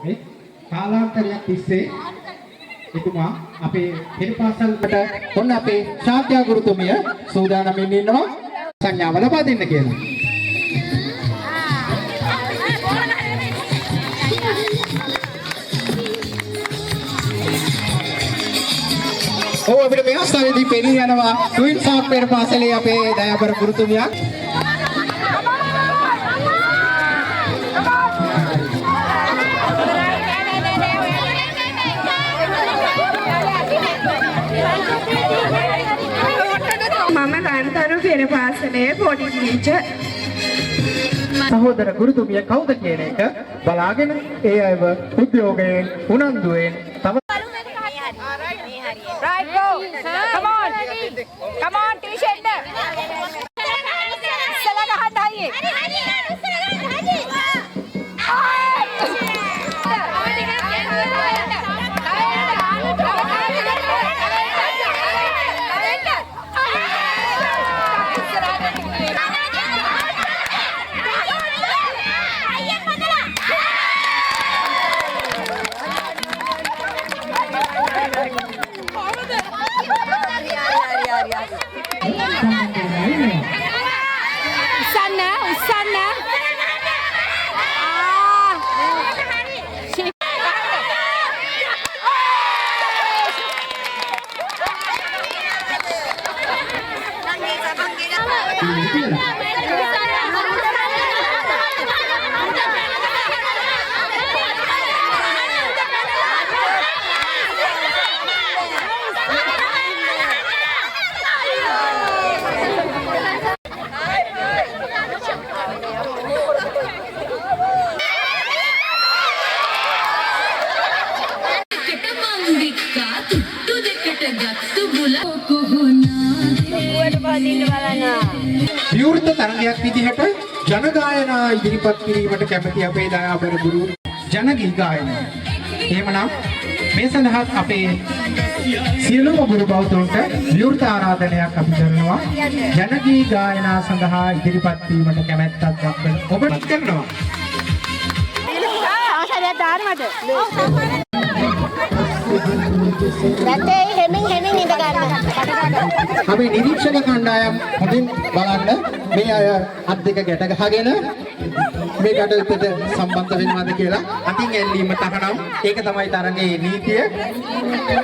මේ කාලාන්තරයක් තිස්සේ එතුමා අපේ පෙරපාසල්කට ඔන්න අපේ ශාක්‍ය ගුරුතුමිය සූදානම්ින් ඉන්නවා සංඥාව ලබා දෙන්න කියලා. අපිට මේ අවස්ථාවේදී පෙනී යනවා ට්වින්ස් ආක් පෙරපාසලේ අපේ දයාබර ගුරුතුමියක්. මම රන්තරු පෙරපාසලේ පොඩි ටීචර්. සහෝදර ගුරුතුමිය කවුද කියන එක බලාගෙන ඒ අයව උද්‍යෝගයෙන් උනන්දුවෙන් තම Right, go. Come on. Come on, t-shirt. Salaga handaiye. Usana. විවෘත තරගයක් විදිහට ජන ගායනා ඉදිරිපත් කිරීමට කැමැති අපේ දයාබර ගුරු ජන ගී ගායනා. එහෙමනම් මේ සඳහා අපේ සියලුම ගුරු බෞද්ධන්ට විවෘත ආරාධනයක් අපි කරනවා. ජන ගී ගායනා සඳහා ඉදිරිපත් වීමට කැමැත්තක් දක්වන ඔබට කරනවා. ආසාරයක් දාන්නද? නැත්නම් හෙමින් ඉඳ ගන්න. අපි නිරීක්ෂක කණ්ඩායම් හොඳින් බලන්න මේ අය අත් දෙක ගැට ගහගෙන මේ කටයුත්තට සම්බන්ධ වෙනවද කියලා අතින් ඇල්ලීම තහනම් ඒක තමයි තරඟයේ නීතිය.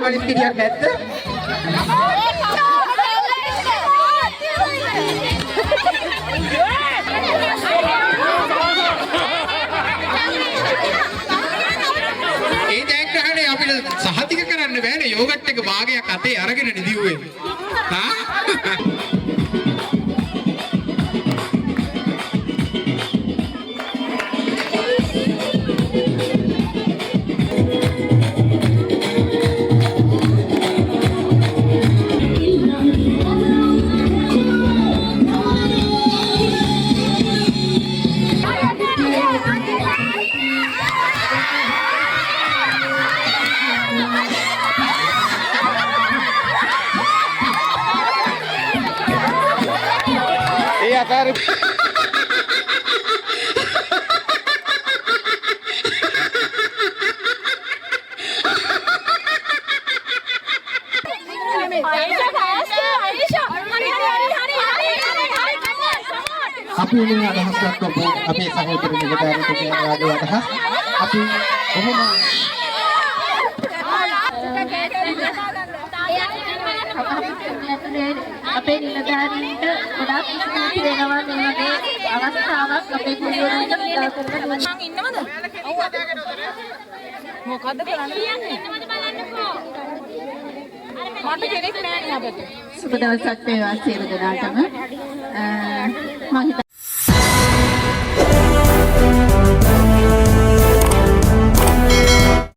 වලින් කිරියක් නැද්ද? අපිට සහතික කරන්න බෑනේ යෝගට් එක භාගයක් අතේ අරගෙන නිදිව්වේ. හා? Cara. අපි මේ අදහස් දක්වපු අපේ සහෝදර නිලධාරීතුමියන්ගේ අදහස් අපි කොහොම අපේ නිලධාරීන්ට ගොඩාක් ස්තුති වෙනවා මේ වගේ අවස්ථාවක් අපේ ගුරුවරුන්ට උදා කරලා දුන්නා. මං ඉන්නවද? ඔව් මොකද්ද කරන්නේ? ඉන්නවද බලන්නකෝ. මට කෙනෙක් නෑ නේ අපිට. සුබ දවසක් වේවා සියලු දෙනාටම. මම